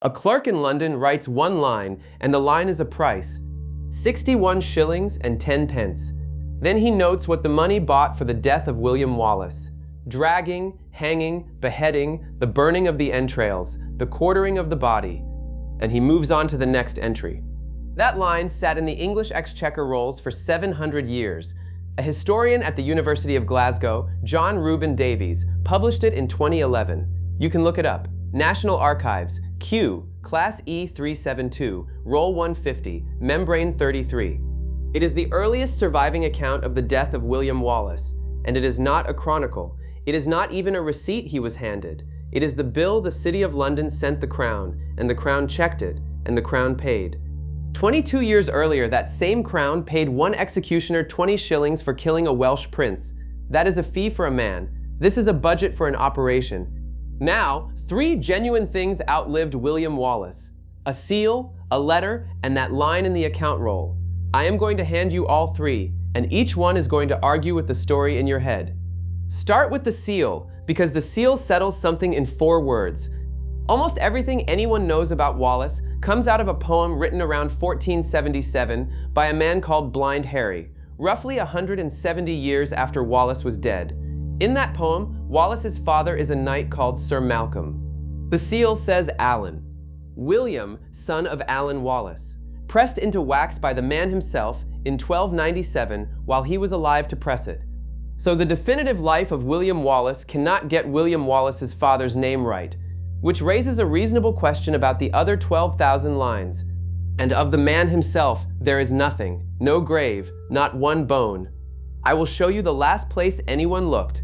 A clerk in London writes one line, and the line is a price: 61 shillings and 10 pence. Then he notes what the money bought for the death of William Wallace: dragging, hanging, beheading, the burning of the entrails, the quartering of the body. And he moves on to the next entry. That line sat in the English Exchequer rolls for 700 years. A historian at the University of Glasgow, John Reuben Davies, published it in 2011. You can look it up. National Archives, Q, Class E372, Roll 150, Membrane 33. It is the earliest surviving account of the death of William Wallace, and it is not a chronicle. It is not even a receipt he was handed. It is the bill the City of London sent the Crown, and the Crown checked it, and the Crown paid. 22 years earlier, that same Crown paid one executioner 20 shillings for killing a Welsh prince. That is a fee for a man. This is a budget for an operation. Now, 3 genuine things outlived William Wallace: a seal, a letter, and that line in the account roll. I am going to hand you all 3, and each one is going to argue with the story in your head. Start with the seal, because the seal settles something in 4 words. Almost everything anyone knows about Wallace comes out of a poem written around 1477 by a man called Blind Harry, roughly 170 years after Wallace was dead. In that poem, Wallace's father is a knight called Sir Malcolm. The seal says Alan. William, son of Alan Wallace, pressed into wax by the man himself in 1297 while he was alive to press it. So the definitive life of William Wallace cannot get William Wallace's father's name right, which raises a reasonable question about the other 12,000 lines. And of the man himself, there is nothing, no grave, not one bone. I will show you the last place anyone looked.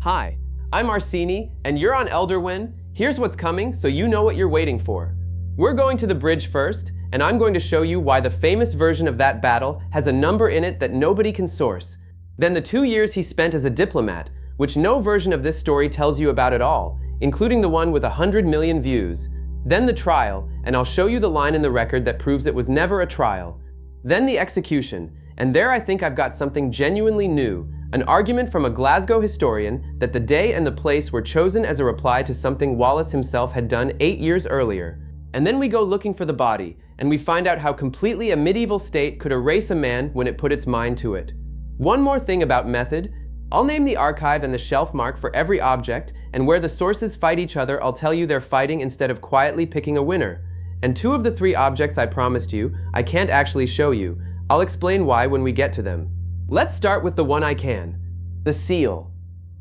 Hi, I'm Arsini, and you're on Elderwyn. Here's what's coming, so you know what you're waiting for. We're going to the bridge first, and I'm going to show you why the famous version of that battle has a number in it that nobody can source. Then the 2 years he spent as a diplomat, which no version of this story tells you about at all, including the one with 100 million views. Then the trial, and I'll show you the line in the record that proves it was never a trial. Then the execution, and there I think I've got something genuinely new, an argument from a Glasgow historian that the day and the place were chosen as a reply to something Wallace himself had done 8 years earlier. And then we go looking for the body, and we find out how completely a medieval state could erase a man when it put its mind to it. One more thing about method. I'll name the archive and the shelf mark for every object, and where the sources fight each other, I'll tell you they're fighting instead of quietly picking a winner. And 2 of the 3 objects I promised you, I can't actually show you. I'll explain why when we get to them. Let's start with the one I can. The seal.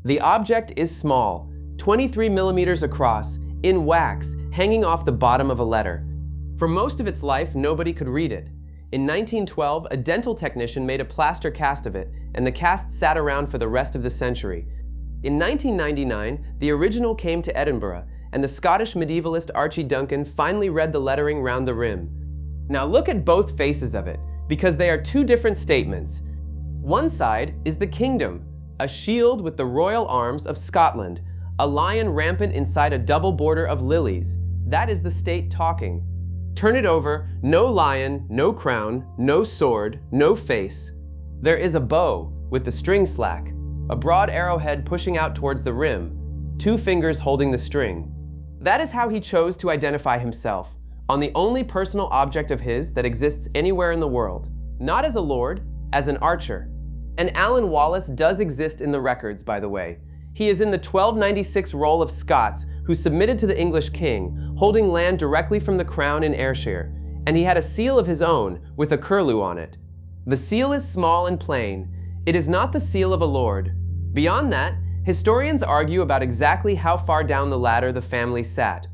The object is small, 23 millimeters across, in wax, hanging off the bottom of a letter. For most of its life, nobody could read it. In 1912, a dental technician made a plaster cast of it, and the cast sat around for the rest of the century. In 1999, the original came to Edinburgh, and the Scottish medievalist Archie Duncan finally read the lettering round the rim. Now look at both faces of it, because they are 2 different statements. One side is the kingdom, a shield with the royal arms of Scotland, a lion rampant inside a double border of lilies. That is the state talking. Turn it over, no lion, no crown, no sword, no face. There is a bow with the string slack, a broad arrowhead pushing out towards the rim, 2 fingers holding the string. That is how he chose to identify himself, on the only personal object of his that exists anywhere in the world. Not as a lord, as an archer. And Alan Wallace does exist in the records, by the way. He is in the 1296 roll of Scots who submitted to the English king, holding land directly from the crown in Ayrshire, and he had a seal of his own with a curlew on it. The seal is small and plain. It is not the seal of a lord. Beyond that, historians argue about exactly how far down the ladder the family sat.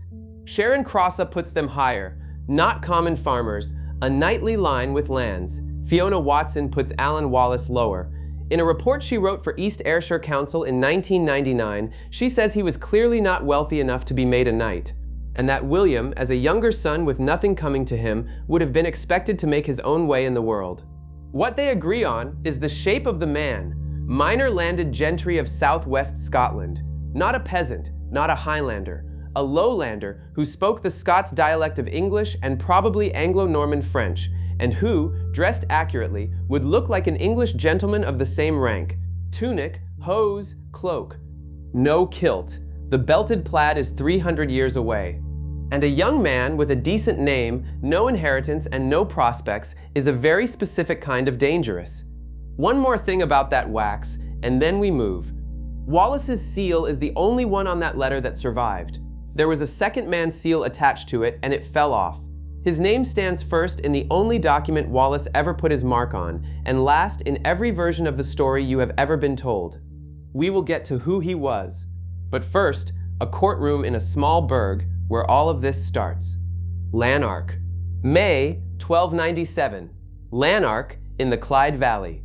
Sharon Crossa puts them higher, not common farmers, a knightly line with lands. Fiona Watson puts Alan Wallace lower. In a report she wrote for East Ayrshire Council in 1999, she says he was clearly not wealthy enough to be made a knight, and that William, as a younger son with nothing coming to him, would have been expected to make his own way in the world. What they agree on is the shape of the man, minor landed gentry of southwest Scotland, not a peasant, not a Highlander, a lowlander who spoke the Scots dialect of English and probably Anglo-Norman French, and who, dressed accurately, would look like an English gentleman of the same rank. Tunic, hose, cloak. No kilt. The belted plaid is 300 years away. And a young man with a decent name, no inheritance, and no prospects is a very specific kind of dangerous. One more thing about that wax, and then we move. Wallace's seal is the only one on that letter that survived. There was a second man's seal attached to it, and it fell off. His name stands first in the only document Wallace ever put his mark on, and last in every version of the story you have ever been told. We will get to who he was. But first, a courtroom in a small burg where all of this starts. Lanark. May 1297. Lanark in the Clyde Valley.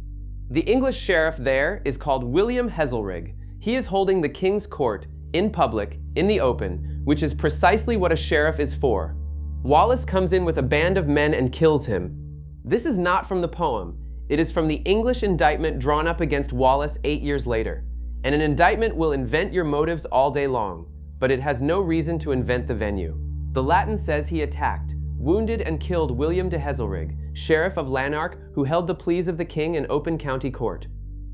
The English sheriff there is called William Heselrig. He is holding the king's court, in public, in the open, which is precisely what a sheriff is for. Wallace comes in with a band of men and kills him. This is not from the poem. It is from the English indictment drawn up against Wallace 8 years later. And an indictment will invent your motives all day long, but it has no reason to invent the venue. The Latin says he attacked, wounded and killed William de Heselrig, sheriff of Lanark, who held the pleas of the king in open county court.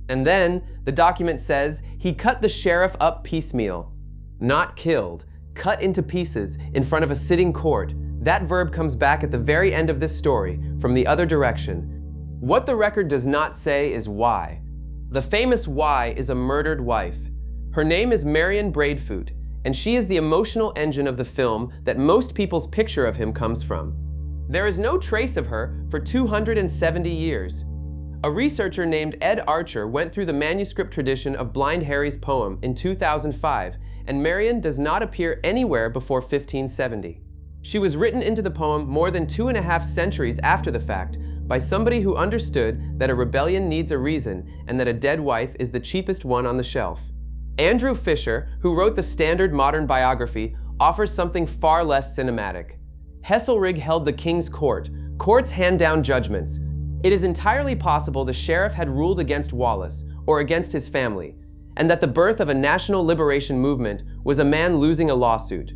And then, the document says, he cut the sheriff up piecemeal. Not killed, cut into pieces in front of a sitting court. That verb comes back at the very end of this story, from the other direction. What the record does not say is why. The famous why is a murdered wife. Her name is Marion Braveheart, and she is the emotional engine of the film that most people's picture of him comes from. There is no trace of her for 270 years. A researcher named Ed Archer went through the manuscript tradition of Blind Harry's poem in 2005, and Marion does not appear anywhere before 1570. She was written into the poem more than 2.5 centuries after the fact by somebody who understood that a rebellion needs a reason and that a dead wife is the cheapest one on the shelf. Andrew Fisher, who wrote the standard modern biography, offers something far less cinematic. Heselrig held the king's court. Courts hand down judgments. It is entirely possible the sheriff had ruled against Wallace, or against his family, and that the birth of a national liberation movement was a man losing a lawsuit.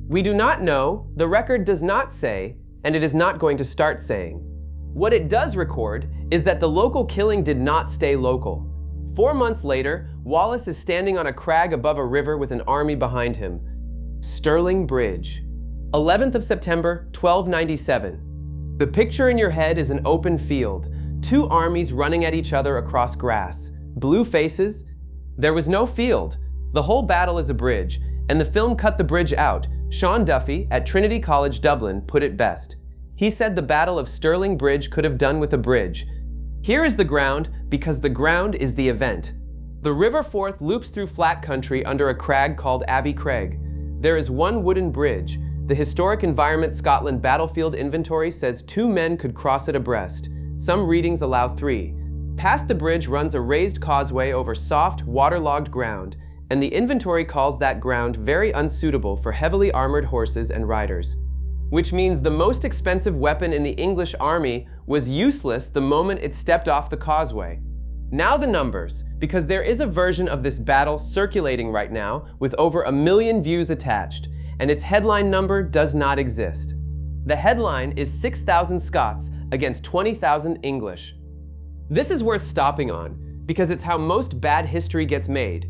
We do not know, the record does not say, and it is not going to start saying. What it does record is that the local killing did not stay local. 4 months later, Wallace is standing on a crag above a river with an army behind him. Stirling Bridge. 11th of September, 1297. The picture in your head is an open field, 2 armies running at each other across grass, blue faces. There was no field. The whole battle is a bridge, and the film cut the bridge out. Sean Duffy at Trinity College Dublin put it best. He said the Battle of Stirling Bridge could have done with a bridge. Here is the ground, because the ground is the event. The River Forth loops through flat country under a crag called Abbey Craig. There is one wooden bridge. The Historic Environment Scotland Battlefield Inventory says 2 men could cross it abreast. Some readings allow 3. Past the bridge runs a raised causeway over soft, waterlogged ground, and the inventory calls that ground very unsuitable for heavily armored horses and riders. Which means the most expensive weapon in the English army was useless the moment it stepped off the causeway. Now the numbers, because there is a version of this battle circulating right now with over 1 million views attached, and its headline number does not exist. The headline is 6,000 Scots against 20,000 English. This is worth stopping on, because it's how most bad history gets made.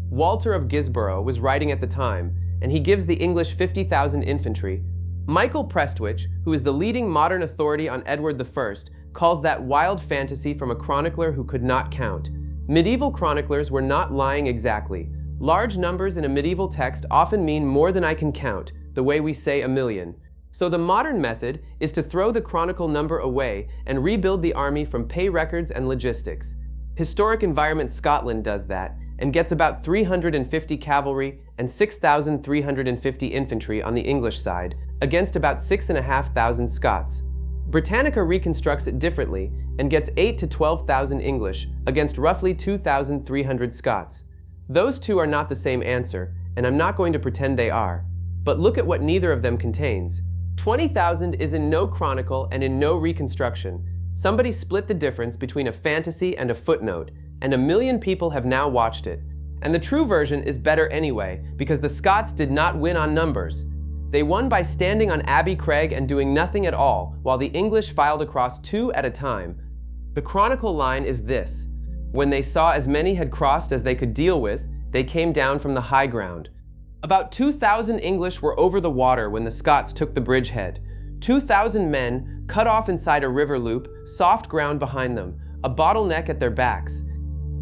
Walter of Gisborough was writing at the time, and he gives the English 50,000 infantry. Michael Prestwich, who is the leading modern authority on Edward I, calls that wild fantasy from a chronicler who could not count. Medieval chroniclers were not lying exactly. Large numbers in a medieval text often mean more than I can count, the way we say 1 million. So the modern method is to throw the chronicle number away and rebuild the army from pay records and logistics. Historic Environment Scotland does that, and gets about 350 cavalry and 6,350 infantry on the English side, against about 6,500 Scots. Britannica reconstructs it differently and gets 8,000 to 12,000 English against roughly 2,300 Scots. Those two are not the same answer, and I'm not going to pretend they are. But look at what neither of them contains. 20,000 is in no chronicle and in no reconstruction. Somebody split the difference between a fantasy and a footnote, and 1 million people have now watched it. And the true version is better anyway, because the Scots did not win on numbers. They won by standing on Abbey Craig and doing nothing at all, while the English filed across 2 at a time. The chronicle line is this: when they saw as many had crossed as they could deal with, they came down from the high ground. About 2,000 English were over the water when the Scots took the bridgehead. 2,000 men cut off inside a river loop, soft ground behind them, a bottleneck at their backs.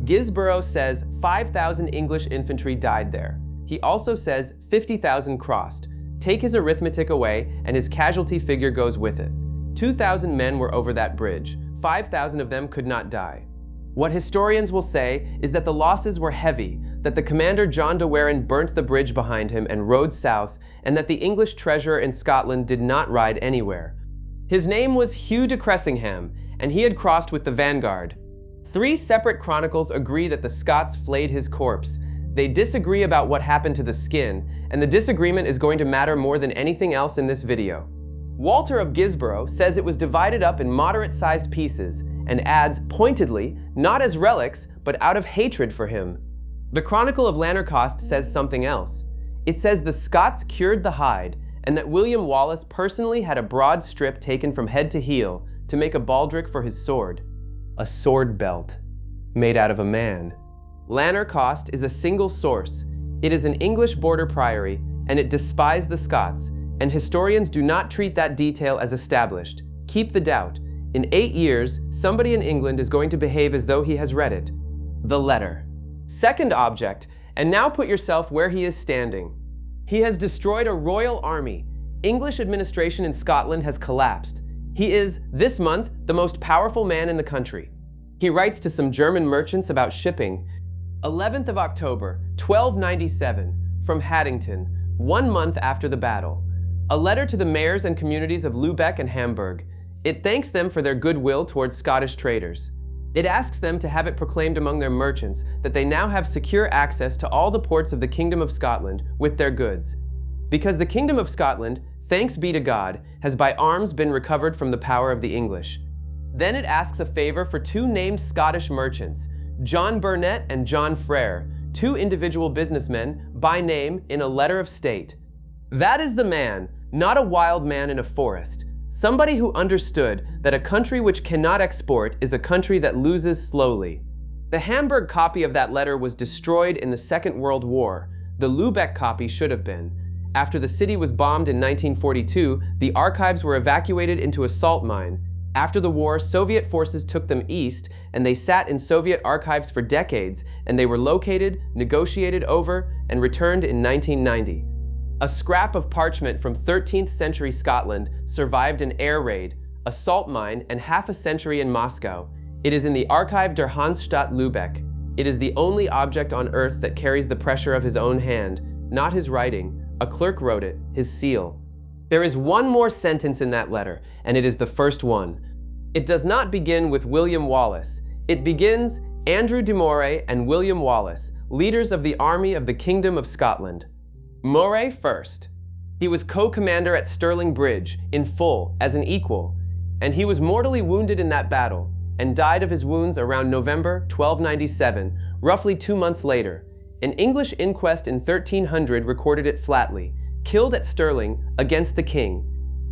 Gisborough says 5,000 English infantry died there. He also says 50,000 crossed. Take his arithmetic away, and his casualty figure goes with it. 2,000 men were over that bridge. 5,000 of them could not die. What historians will say is that the losses were heavy, that the commander John de Warenne burnt the bridge behind him and rode south, and that the English treasurer in Scotland did not ride anywhere. His name was Hugh de Cressingham, and he had crossed with the vanguard. 3 separate chronicles agree that the Scots flayed his corpse. They disagree about what happened to the skin, and the disagreement is going to matter more than anything else in this video. Walter of Gisborough says it was divided up in moderate-sized pieces, and adds, pointedly, not as relics, but out of hatred for him. The Chronicle of Lanark says something else. It says the Scots cured the hide, and that William Wallace personally had a broad strip taken from head to heel to make a baldric for his sword. A sword belt, made out of a man. Lanark is a single source. It is an English border priory, and it despised the Scots, and historians do not treat that detail as established. Keep the doubt. In 8 years, somebody in England is going to behave as though he has read it. The letter. Second object, and now put yourself where he is standing. He has destroyed a royal army. English administration in Scotland has collapsed. He is, this month, the most powerful man in the country. He writes to some German merchants about shipping. 11th of October, 1297, from Haddington, 1 month after the battle. A letter to the mayors and communities of Lubeck and Hamburg. It thanks them for their goodwill towards Scottish traders. It asks them to have it proclaimed among their merchants that they now have secure access to all the ports of the Kingdom of Scotland with their goods. Because the Kingdom of Scotland, thanks be to God, has by arms been recovered from the power of the English. Then it asks a favor for 2 named Scottish merchants, John Burnet and John Frere, 2 individual businessmen by name in a letter of state. That is the man, not a wild man in a forest. Somebody who understood that a country which cannot export is a country that loses slowly. The Hamburg copy of that letter was destroyed in the Second World War. The Lubeck copy should have been. After the city was bombed in 1942, the archives were evacuated into a salt mine. After the war, Soviet forces took them east, and they sat in Soviet archives for decades, and they were located, negotiated over, and returned in 1990. A scrap of parchment from 13th century Scotland survived an air raid, a salt mine, and half a century in Moscow. It is in the Archive der Hansestadt Lübeck. It is the only object on earth that carries the pressure of his own hand, not his writing. A clerk wrote it, his seal. There is one more sentence in that letter, and it is the first one. It does not begin with William Wallace. It begins, Andrew de Moray and William Wallace, leaders of the Army of the Kingdom of Scotland. Moray first. He was co-commander at Stirling Bridge, in full, as an equal, and he was mortally wounded in that battle, and died of his wounds around November 1297, roughly 2 months later. An English inquest in 1300 recorded it flatly, killed at Stirling, against the king.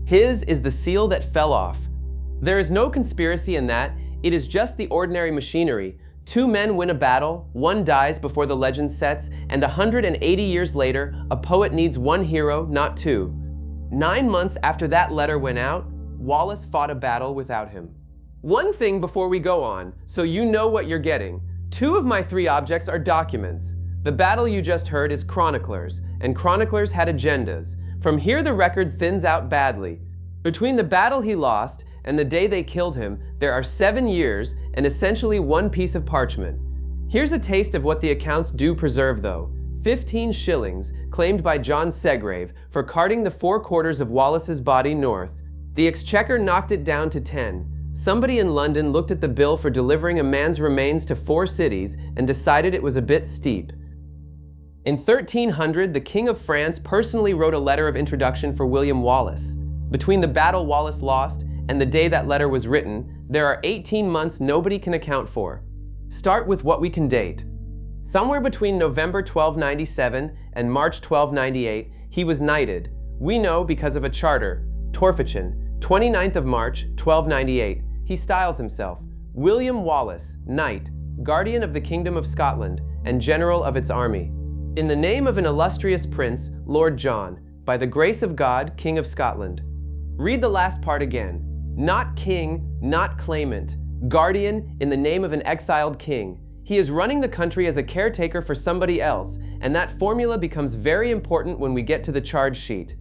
His is the seal that fell off. There is no conspiracy in that, it is just the ordinary machinery. 2 men win a battle, 1 dies before the legend sets, and 180 years later, a poet needs 1 hero, not 2. 9 months after that letter went out, Wallace fought a battle without him. One thing before we go on, so you know what you're getting. 2 of my 3 objects are documents. The battle you just heard is chroniclers, and chroniclers had agendas. From here the record thins out badly. Between the battle he lost and the day they killed him, there are 7 years and essentially 1 piece of parchment. Here's a taste of what the accounts do preserve though. 15 shillings, claimed by John Segrave, for carting the 4 quarters of Wallace's body north. The Exchequer knocked it down to 10. Somebody in London looked at the bill for delivering a man's remains to 4 cities and decided it was a bit steep. In 1300, the King of France personally wrote a letter of introduction for William Wallace. Between the battle Wallace lost and the day that letter was written, there are 18 months nobody can account for. Start with what we can date. Somewhere between November 1297 and March 1298, he was knighted. We know because of a charter, Torfichan, 29th of March 1298. He styles himself, William Wallace, Knight, Guardian of the Kingdom of Scotland, and General of its army. In the name of an illustrious prince, Lord John, by the grace of God, King of Scotland. Read the last part again. Not king, not claimant. Guardian in the name of an exiled king. He is running the country as a caretaker for somebody else, and that formula becomes very important when we get to the charge sheet.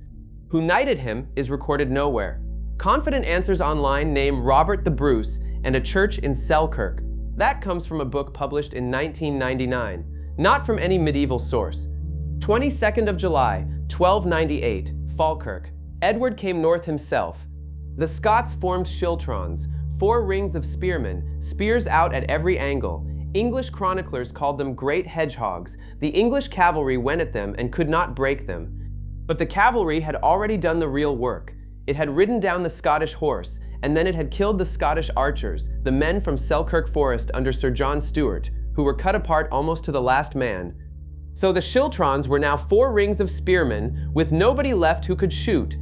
Who knighted him is recorded nowhere. Confident answers online name Robert the Bruce and a church in Falkirk. That comes from a book published in 1999, not from any medieval source. 22nd of July, 1298, Falkirk. Edward came north himself. The Scots formed schiltrons, 4 rings of spearmen, spears out at every angle. English chroniclers called them great hedgehogs. The English cavalry went at them and could not break them. But the cavalry had already done the real work. It had ridden down the Scottish horse, and then it had killed the Scottish archers, the men from Selkirk Forest under Sir John Stewart, who were cut apart almost to the last man. So the schiltrons were now 4 rings of spearmen, with nobody left who could shoot.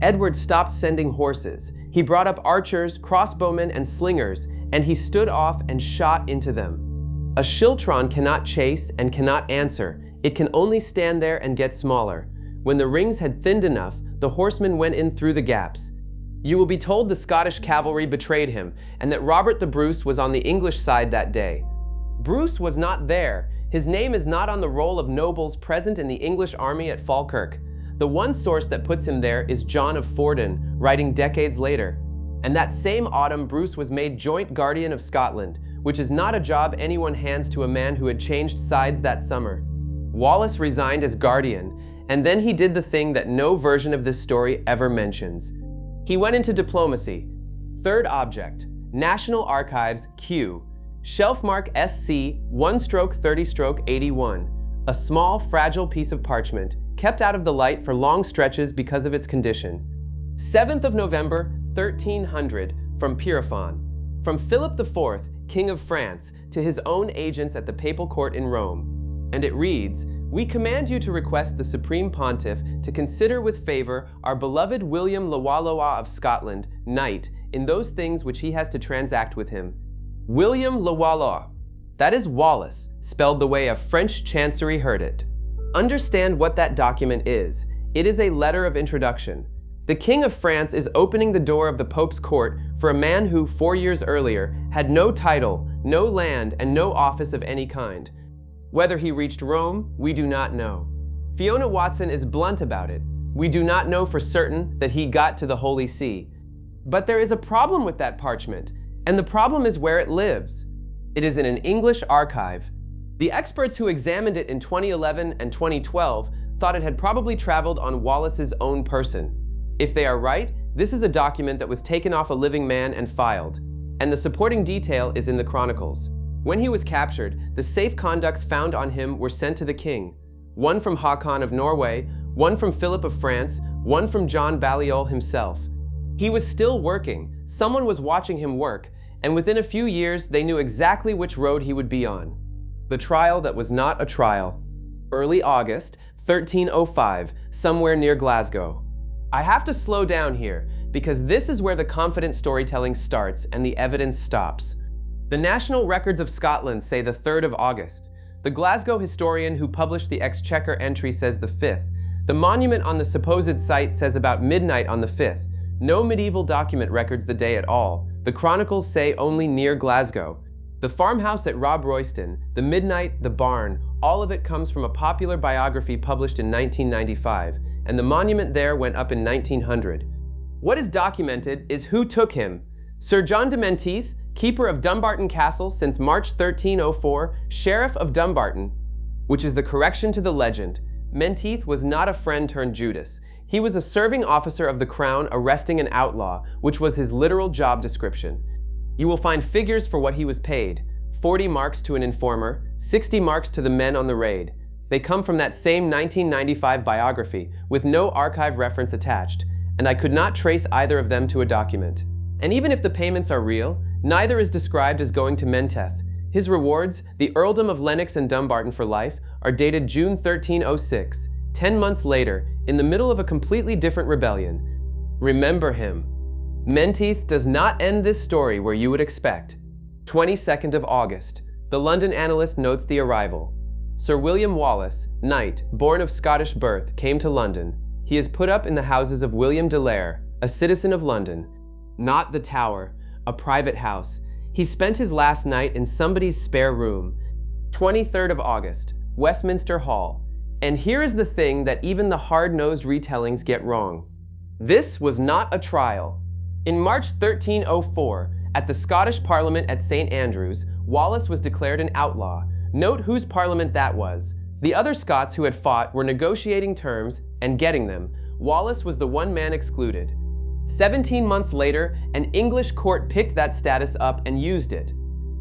Edward stopped sending horses. He brought up archers, crossbowmen, and slingers, and he stood off and shot into them. A schiltron cannot chase and cannot answer. It can only stand there and get smaller. When the rings had thinned enough, the horsemen went in through the gaps. You will be told the Scottish cavalry betrayed him, and that Robert the Bruce was on the English side that day. Bruce was not there. His name is not on the roll of nobles present in the English army at Falkirk. The one source that puts him there is John of Fordun, writing decades later. And that same autumn, Bruce was made joint guardian of Scotland, which is not a job anyone hands to a man who had changed sides that summer. Wallace resigned as guardian, and then he did the thing that no version of this story ever mentions. He went into diplomacy. Third object, National Archives, Q. Shelf mark SC 1/30/81. A small, fragile piece of parchment, kept out of the light for long stretches because of its condition. 7th of November, 1300, from Pierrefonds. From Philip IV, King of France, to his own agents at the papal court in Rome. And it reads, "We command you to request the Supreme Pontiff to consider with favor our beloved William Wallace of Scotland, knight, in those things which he has to transact with him." William Wallace. That is Wallace, spelled the way a French chancery heard it. Understand what that document is. It is a letter of introduction. The King of France is opening the door of the Pope's court for a man who, 4 years earlier, had no title, no land, and no office of any kind. Whether he reached Rome, we do not know. Fiona Watson is blunt about it. We do not know for certain that he got to the Holy See. But there is a problem with that parchment, and the problem is where it lives. It is in an English archive. The experts who examined it in 2011 and 2012 thought it had probably traveled on Wallace's own person. If they are right, this is a document that was taken off a living man and filed, and the supporting detail is in the chronicles. When he was captured, the safe conducts found on him were sent to the king. One from Håkon of Norway, one from Philip of France, one from John Balliol himself. He was still working, someone was watching him work, and within a few years they knew exactly which road he would be on. The trial that was not a trial. Early August, 1305, somewhere near Glasgow. I have to slow down here, because this is where the confident storytelling starts and the evidence stops. The National Records of Scotland say the 3rd of August. The Glasgow historian who published the Exchequer entry says the 5th. The monument on the supposed site says about midnight on the 5th. No medieval document records the day at all. The chronicles say only near Glasgow. The farmhouse at Rob Royston, the midnight, the barn, all of it comes from a popular biography published in 1995, and the monument there went up in 1900. What is documented is who took him. Sir John de Menteith, keeper of Dumbarton Castle since March 1304, Sheriff of Dumbarton, which is the correction to the legend. Menteith was not a friend turned Judas. He was a serving officer of the crown arresting an outlaw, which was his literal job description. You will find figures for what he was paid. 40 marks to an informer, 60 marks to the men on the raid. They come from that same 1995 biography, with no archive reference attached, and I could not trace either of them to a document. And even if the payments are real, neither is described as going to Menteith. His rewards, the earldom of Lennox and Dumbarton for life, are dated June 1306, 10 months later, in the middle of a completely different rebellion. Remember him. Menteith does not end this story where you would expect. 22nd of August. The London Analyst notes the arrival. Sir William Wallace, knight, born of Scottish birth, came to London. He is put up in the houses of William de Lair, a citizen of London. Not the Tower, a private house. He spent his last night in somebody's spare room. 23rd of August, Westminster Hall. And here is the thing that even the hard-nosed retellings get wrong. This was not a trial. In March 1304, at the Scottish Parliament at St. Andrews, Wallace was declared an outlaw. Note whose parliament that was. The other Scots who had fought were negotiating terms and getting them. Wallace was the one man excluded. 17 months later, an English court picked that status up and used it.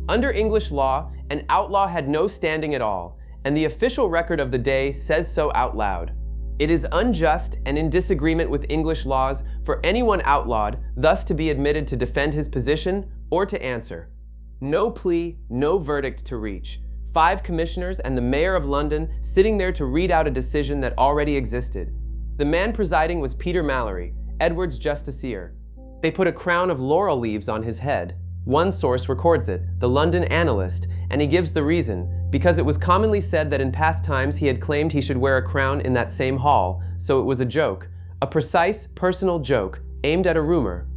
Under English law, an outlaw had no standing at all, and the official record of the day says so out loud. It is unjust and in disagreement with English laws for anyone outlawed thus to be admitted to defend his position or to answer. No plea, no verdict to reach. 5 commissioners and the mayor of London sitting there to read out a decision that already existed. The man presiding was Peter Mallory, Edward's justiciar. They put a crown of laurel leaves on his head. One source records it, the London Analyst, and he gives the reason, because it was commonly said that in past times he had claimed he should wear a crown in that same hall, so it was a joke, a precise, personal joke, aimed at a rumor.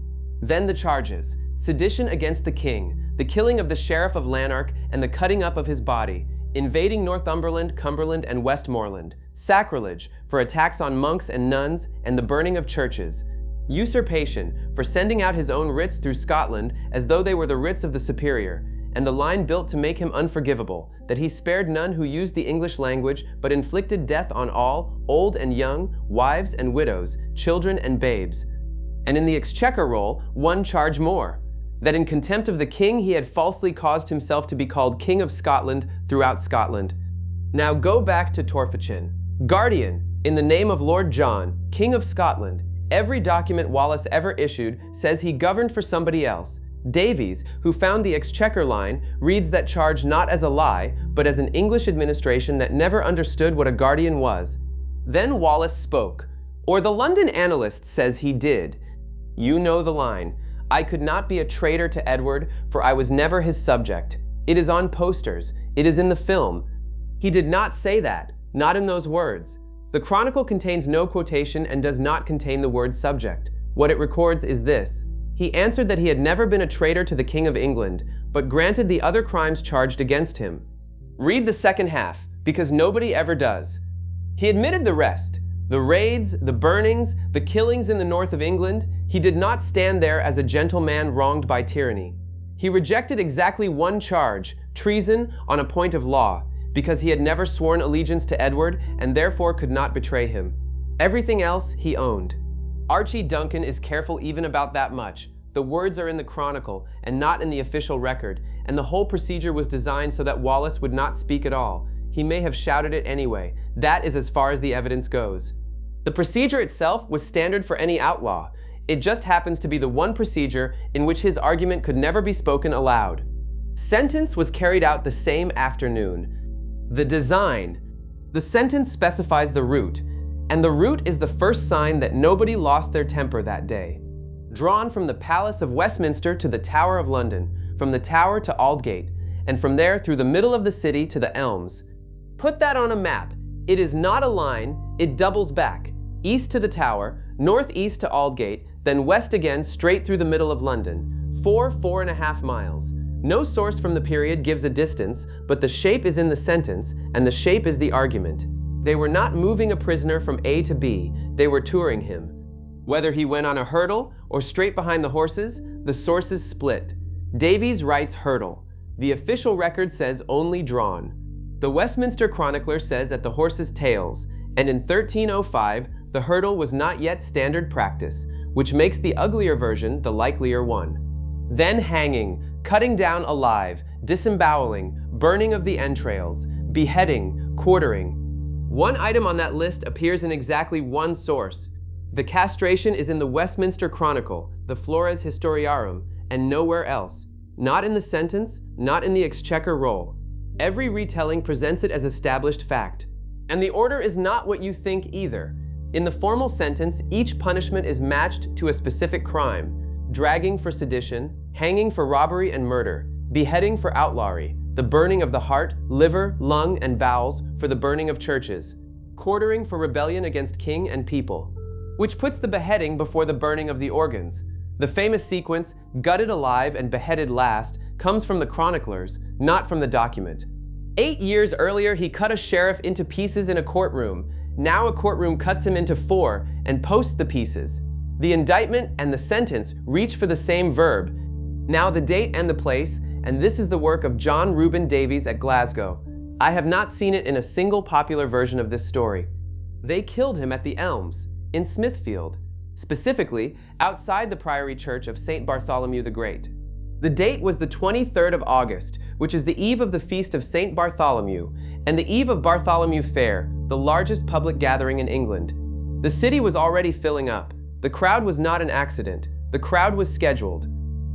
Then the charges: sedition against the king, the killing of the Sheriff of Lanark and the cutting up of his body, invading Northumberland, Cumberland, and Westmoreland, sacrilege for attacks on monks and nuns, and the burning of churches, usurpation for sending out his own writs through Scotland as though they were the writs of the superior, and the line built to make him unforgivable, that he spared none who used the English language, but inflicted death on all, old and young, wives and widows, children and babes. And in the Exchequer roll, one charge more, that in contempt of the king he had falsely caused himself to be called King of Scotland throughout Scotland. Now go back to Torfichin. Guardian, in the name of Lord John, King of Scotland. Every document Wallace ever issued says he governed for somebody else. Davies, who found the Exchequer line, reads that charge not as a lie, but as an English administration that never understood what a guardian was. Then Wallace spoke, or the London Analyst says he did. You know the line. I could not be a traitor to Edward, for I was never his subject. It is on posters. It is in the film. He did not say that, not in those words. The Chronicle contains no quotation and does not contain the word subject. What it records is this. He answered that he had never been a traitor to the King of England, but granted the other crimes charged against him. Read the second half, because nobody ever does. He admitted the rest. The raids, the burnings, the killings in the north of England. He did not stand there as a gentleman wronged by tyranny. He rejected exactly one charge, treason on a point of law, because he had never sworn allegiance to Edward and therefore could not betray him. Everything else he owned. Archie Duncan is careful even about that much. The words are in the Chronicle and not in the official record, and the whole procedure was designed so that Wallace would not speak at all. He may have shouted it anyway. That is as far as the evidence goes. The procedure itself was standard for any outlaw. It just happens to be the one procedure in which his argument could never be spoken aloud. Sentence was carried out the same afternoon. The design. The sentence specifies the route, and the route is the first sign that nobody lost their temper that day. Drawn from the Palace of Westminster to the Tower of London, from the Tower to Aldgate, and from there through the middle of the city to the Elms. Put that on a map. It is not a line, it doubles back. East to the Tower, northeast to Aldgate, then west again straight through the middle of London. 4.5 miles. No source from the period gives a distance, but the shape is in the sentence, and the shape is the argument. They were not moving a prisoner from A to B, they were touring him. Whether he went on a hurdle or straight behind the horses, the sources split. Davies writes hurdle. The official record says only drawn. The Westminster chronicler says at the horses' tails, and in 1305, the hurdle was not yet standard practice, which makes the uglier version the likelier one. Then hanging, cutting down alive, disemboweling, burning of the entrails, beheading, quartering. One item on that list appears in exactly one source. The castration is in the Westminster Chronicle, the Flores Historiarum, and nowhere else. Not in the sentence, not in the Exchequer roll. Every retelling presents it as established fact. And the order is not what you think either. In the formal sentence, each punishment is matched to a specific crime. Dragging for sedition, hanging for robbery and murder, beheading for outlawry, the burning of the heart, liver, lung, and bowels for the burning of churches, quartering for rebellion against king and people, which puts the beheading before the burning of the organs. The famous sequence, gutted alive and beheaded last, comes from the chroniclers, not from the document. 8 years earlier, he cut a sheriff into pieces in a courtroom. Now a courtroom cuts him into 4 and posts the pieces. The indictment and the sentence reach for the same verb. Now the date and the place, and this is the work of John Reuben Davies at Glasgow. I have not seen it in a single popular version of this story. They killed him at the Elms, in Smithfield, specifically outside the Priory Church of St. Bartholomew the Great. The date was the 23rd of August, which is the eve of the feast of St. Bartholomew, and the eve of Bartholomew Fair, the largest public gathering in England. The city was already filling up. The crowd was not an accident. The crowd was scheduled.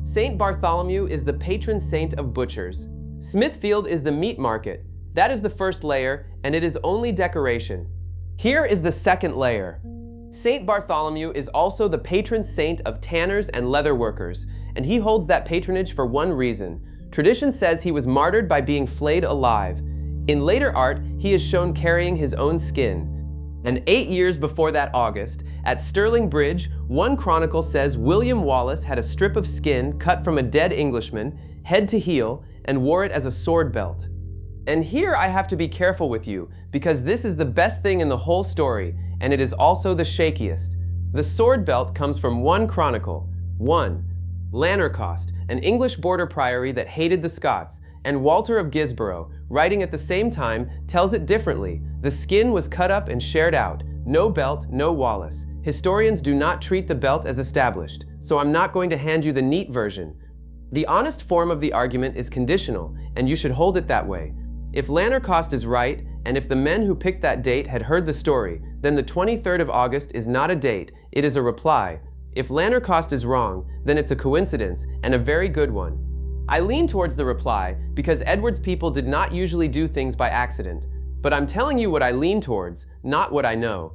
St. Bartholomew is the patron saint of butchers. Smithfield is the meat market. That is the first layer, and it is only decoration. Here is the second layer. St. Bartholomew is also the patron saint of tanners and leather workers, and he holds that patronage for one reason. Tradition says he was martyred by being flayed alive. In later art, he is shown carrying his own skin. And 8 years before that August, at Stirling Bridge, one chronicle says William Wallace had a strip of skin cut from a dead Englishman, head to heel, and wore it as a sword belt. And here I have to be careful with you, because this is the best thing in the whole story, and it is also the shakiest. The sword belt comes from one chronicle. 1. Lanark, an English border priory that hated the Scots, and Walter of Gisborough, writing at the same time, tells it differently. The skin was cut up and shared out. No belt, no Wallace. Historians do not treat the belt as established, so I'm not going to hand you the neat version. The honest form of the argument is conditional, and you should hold it that way. If Lanark is right, and if the men who picked that date had heard the story, then the 23rd of August is not a date, it is a reply. If Lanark is wrong, then it's a coincidence, and a very good one. I lean towards the reply because Edward's people did not usually do things by accident. But I'm telling you what I lean towards, not what I know.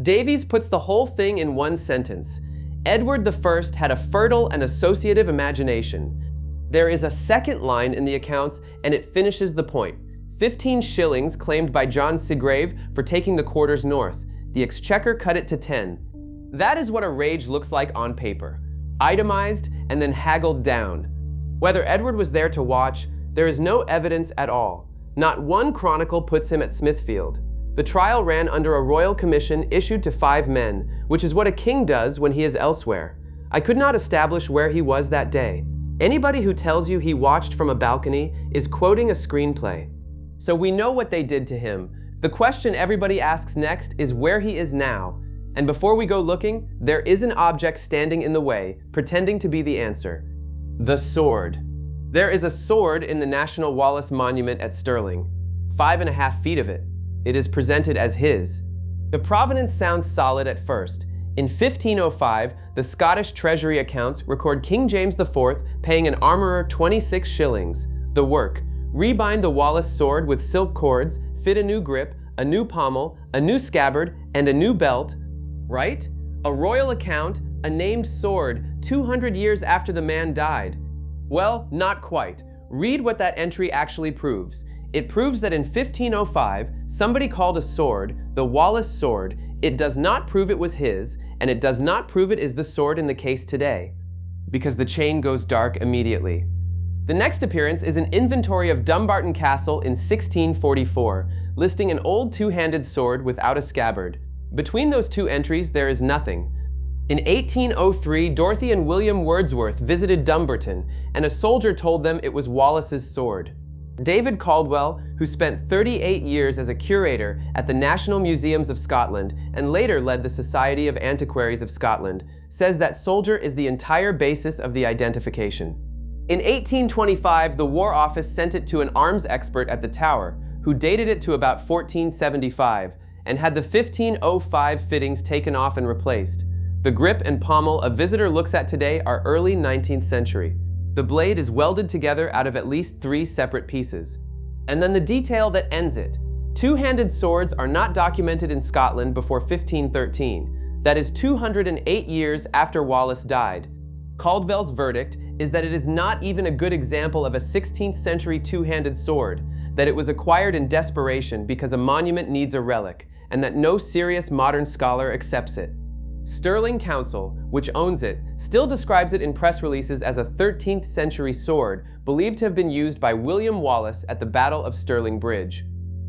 Davies puts the whole thing in one sentence. Edward I had a fertile and associative imagination. There is a second line in the accounts, and it finishes the point. 15 shillings claimed by John Segrave for taking the quarters north. The Exchequer cut it to 10. That is what a rage looks like on paper. Itemized and then haggled down. Whether Edward was there to watch, there is no evidence at all. Not one chronicle puts him at Smithfield. The trial ran under a royal commission issued to 5 men, which is what a king does when he is elsewhere. I could not establish where he was that day. Anybody who tells you he watched from a balcony is quoting a screenplay. So we know what they did to him. The question everybody asks next is where he is now. And before we go looking, there is an object standing in the way, pretending to be the answer. The sword. There is a sword in the National Wallace Monument at Stirling. 5.5 feet of it. It is presented as his. The provenance sounds solid at first. In 1505, the Scottish Treasury accounts record King James IV paying an armorer 26 shillings. The work: rebind the Wallace sword with silk cords, fit a new grip, a new pommel, a new scabbard, and a new belt. Right? A royal account, a named sword, 200 years after the man died. Well, not quite. Read what that entry actually proves. It proves that in 1505, somebody called a sword the Wallace sword. It does not prove it was his, and it does not prove it is the sword in the case today, because the chain goes dark immediately. The next appearance is an inventory of Dumbarton Castle in 1644, listing an old two-handed sword without a scabbard. Between those two entries, there is nothing. In 1803, Dorothy and William Wordsworth visited Dumbarton, and a soldier told them it was Wallace's sword. David Caldwell, who spent 38 years as a curator at the National Museums of Scotland and later led the Society of Antiquaries of Scotland, says that soldier is the entire basis of the identification. In 1825, the War Office sent it to an arms expert at the Tower, who dated it to about 1475, and had the 1505 fittings taken off and replaced. The grip and pommel a visitor looks at today are early 19th century. The blade is welded together out of at least 3 separate pieces. And then the detail that ends it. Two-handed swords are not documented in Scotland before 1513. That is 208 years after Wallace died. Caldwell's verdict is that it is not even a good example of a 16th century two-handed sword, that it was acquired in desperation because a monument needs a relic, and that no serious modern scholar accepts it. Stirling Council, which owns it, still describes it in press releases as a 13th century sword believed to have been used by William Wallace at the Battle of Stirling Bridge.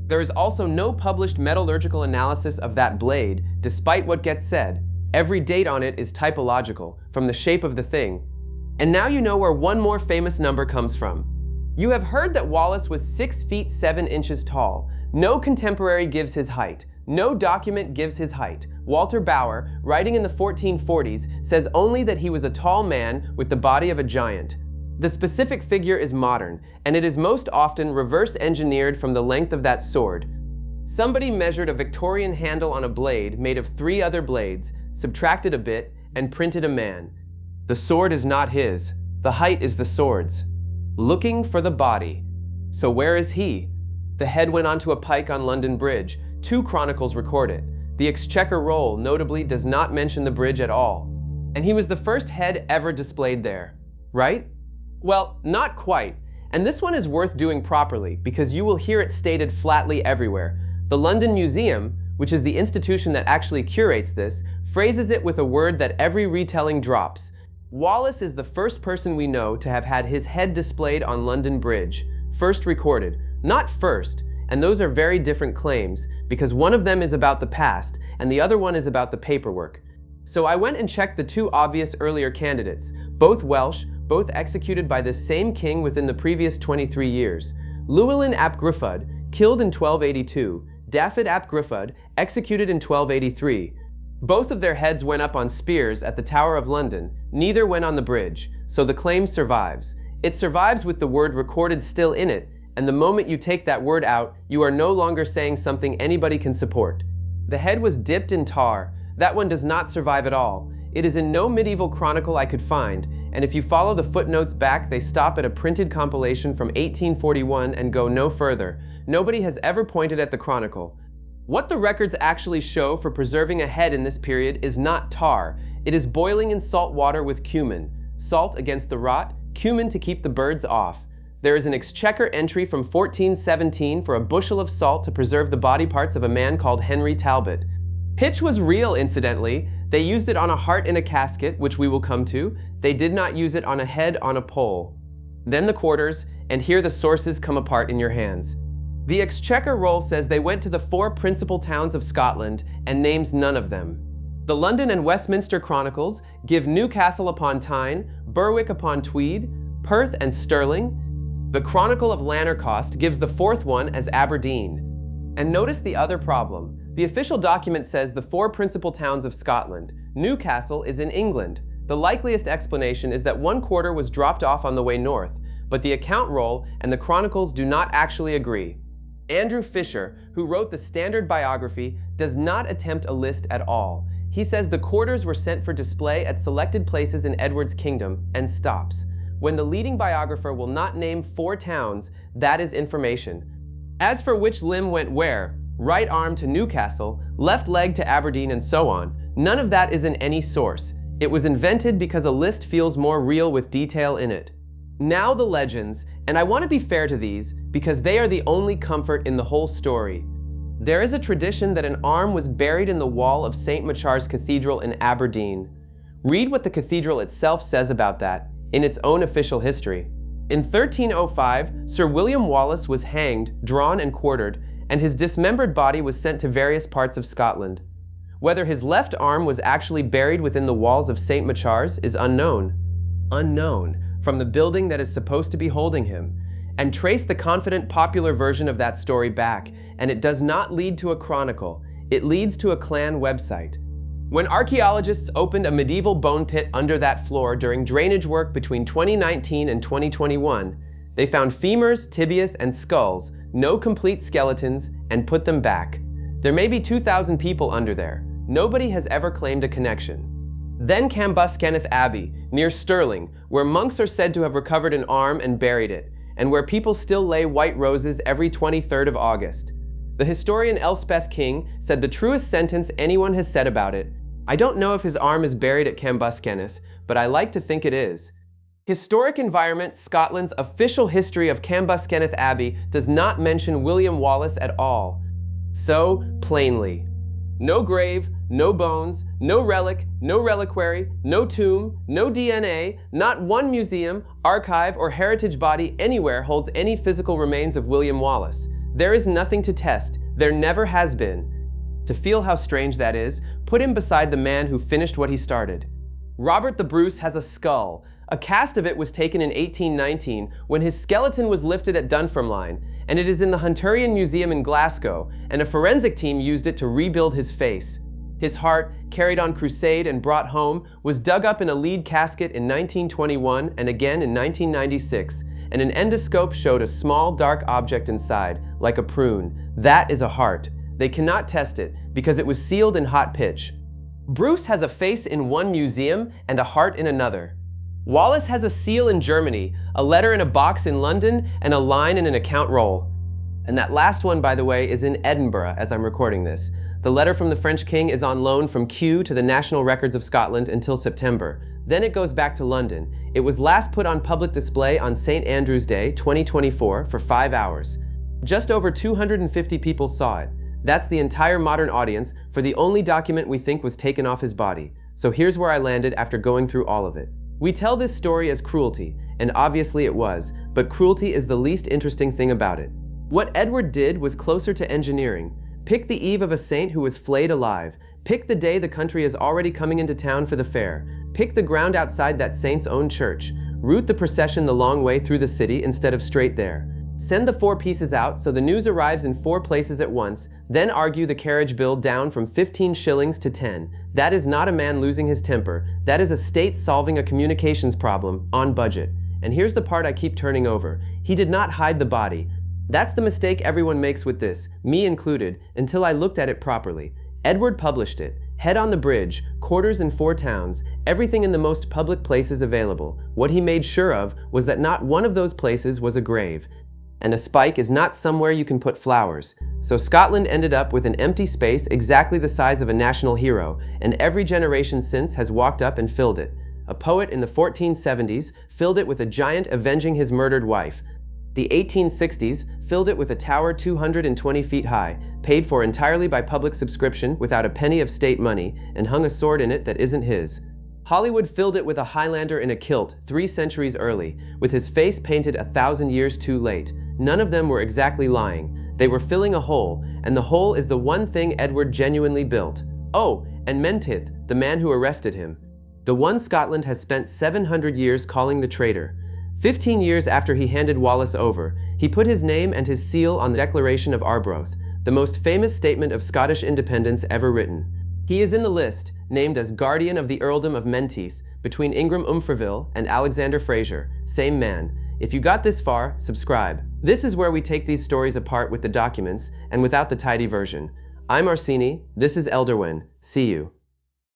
There is also no published metallurgical analysis of that blade, despite what gets said. Every date on it is typological, from the shape of the thing. And now you know where one more famous number comes from. You have heard that Wallace was 6 feet 7 inches tall. No contemporary gives his height. No document gives his height. Walter Bower, writing in the 1440s, says only that he was a tall man with the body of a giant. The specific figure is modern, and it is most often reverse-engineered from the length of that sword. Somebody measured a Victorian handle on a blade made of 3 other blades, subtracted a bit, and printed a man. The sword is not his. The height is the sword's. Looking for the body. So where is he? The head went onto a pike on London Bridge. 2 chronicles record it. The Exchequer Roll, notably, does not mention the bridge at all. And he was the first head ever displayed there. Right? Well, not quite. And this one is worth doing properly, because you will hear it stated flatly everywhere. The London Museum, which is the institution that actually curates this, phrases it with a word that every retelling drops. Wallace is the first person we know to have had his head displayed on London Bridge. First recorded. Not first, and those are very different claims, because one of them is about the past, and the other one is about the paperwork. So I went and checked the 2 obvious earlier candidates, both Welsh, both executed by this same king within the previous 23 years. Llewellyn ap Gruffudd, killed in 1282, Dafydd ap Gruffudd, executed in 1283. Both of their heads went up on spears at the Tower of London. Neither went on the bridge, so the claim survives. It survives with the word recorded still in it, and the moment you take that word out, you are no longer saying something anybody can support. The head was dipped in tar. That one does not survive at all. It is in no medieval chronicle I could find, and if you follow the footnotes back, they stop at a printed compilation from 1841 and go no further. Nobody has ever pointed at the chronicle. What the records actually show for preserving a head in this period is not tar. It is boiling in salt water with cumin. Salt against the rot, cumin to keep the birds off. There is an Exchequer entry from 1417 for a bushel of salt to preserve the body parts of a man called Henry Talbot. Pitch was real, incidentally. They used it on a heart in a casket, which we will come to. They did not use it on a head on a pole. Then the quarters, and here the sources come apart in your hands. The Exchequer Roll says they went to the 4 principal towns of Scotland and names none of them. The London and Westminster Chronicles give Newcastle upon Tyne, Berwick upon Tweed, Perth and Stirling. The Chronicle of Lanark gives the 4th one as Aberdeen. And notice the other problem. The official document says the 4 principal towns of Scotland. Newcastle is in England. The likeliest explanation is that one quarter was dropped off on the way north, but the account roll and the chronicles do not actually agree. Andrew Fisher, who wrote the standard biography, does not attempt a list at all. He says the quarters were sent for display at selected places in Edward's kingdom and stops. When the leading biographer will not name 4 towns, that is information. As for which limb went where, right arm to Newcastle, left leg to Aberdeen and so on, none of that is in any source. It was invented because a list feels more real with detail in it. Now the legends, and I want to be fair to these because they are the only comfort in the whole story. There is a tradition that an arm was buried in the wall of St. Machar's Cathedral in Aberdeen. Read what the cathedral itself says about that, in its own official history. In 1305, Sir William Wallace was hanged, drawn and quartered, and his dismembered body was sent to various parts of Scotland. Whether his left arm was actually buried within the walls of St. Machar's is unknown. Unknown, from the building that is supposed to be holding him. And trace the confident popular version of that story back, and it does not lead to a chronicle. It leads to a clan website. When archaeologists opened a medieval bone pit under that floor during drainage work between 2019 and 2021, they found femurs, tibias, and skulls, no complete skeletons, and put them back. There may be 2,000 people under there. Nobody has ever claimed a connection. Then Cambuskenneth Abbey, near Stirling, where monks are said to have recovered an arm and buried it, and where people still lay white roses every 23rd of August. The historian Elspeth King said the truest sentence anyone has said about it. I don't know if his arm is buried at Cambuskenneth, but I like to think it is. Historic Environment Scotland's official history of Cambuskenneth Abbey does not mention William Wallace at all. So, plainly. No grave, no bones, no relic, no reliquary, no tomb, no DNA, not one museum, archive, or heritage body anywhere holds any physical remains of William Wallace. There is nothing to test. There never has been. To feel how strange that is, put him beside the man who finished what he started. Robert the Bruce has a skull. A cast of it was taken in 1819 when his skeleton was lifted at Dunfermline, and it is in the Hunterian Museum in Glasgow, and a forensic team used it to rebuild his face. His heart, carried on crusade and brought home, was dug up in a lead casket in 1921 and again in 1996, and an endoscope showed a small dark object inside, like a prune. That is a heart. They cannot test it because it was sealed in hot pitch. Bruce has a face in one museum and a heart in another. Wallace has a seal in Germany, a letter in a box in London, and a line in an account roll. And that last one, by the way, is in Edinburgh as I'm recording this. The letter from the French king is on loan from Kew to the National Records of Scotland until September. Then it goes back to London. It was last put on public display on St. Andrew's Day, 2024, for 5 hours. Just over 250 people saw it. That's the entire modern audience for the only document we think was taken off his body. So here's where I landed after going through all of it. We tell this story as cruelty, and obviously it was, but cruelty is the least interesting thing about it. What Edward did was closer to engineering. Pick the eve of a saint who was flayed alive. Pick the day the country is already coming into town for the fair. Pick the ground outside that saint's own church. Route the procession the long way through the city instead of straight there. Send the 4 pieces out so the news arrives in 4 places at once, then argue the carriage bill down from 15 shillings to 10. That is not a man losing his temper. That is a state solving a communications problem on budget. And here's the part I keep turning over. He did not hide the body. That's the mistake everyone makes with this, me included, until I looked at it properly. Edward published it. Head on the bridge, quarters in 4 towns, everything in the most public places available. What he made sure of was that not one of those places was a grave. And a spike is not somewhere you can put flowers. So Scotland ended up with an empty space exactly the size of a national hero, and every generation since has walked up and filled it. A poet in the 1470s filled it with a giant avenging his murdered wife. The 1860s filled it with a tower 220 feet high, paid for entirely by public subscription without a penny of state money, and hung a sword in it that isn't his. Hollywood filled it with a Highlander in a kilt 3 centuries early, with his face painted 1,000 years too late. None of them were exactly lying. They were filling a hole, and the hole is the one thing Edward genuinely built. Oh, and Menteith, the man who arrested him. The one Scotland has spent 700 years calling the traitor. 15 years after he handed Wallace over, he put his name and his seal on the Declaration of Arbroath, the most famous statement of Scottish independence ever written. He is in the list, named as Guardian of the Earldom of Menteith, between Ingram Umfraville and Alexander Fraser, same man. If you got this far, subscribe. This is where we take these stories apart with the documents and without the tidy version. I'm Arsini, this is Elderwin. See you.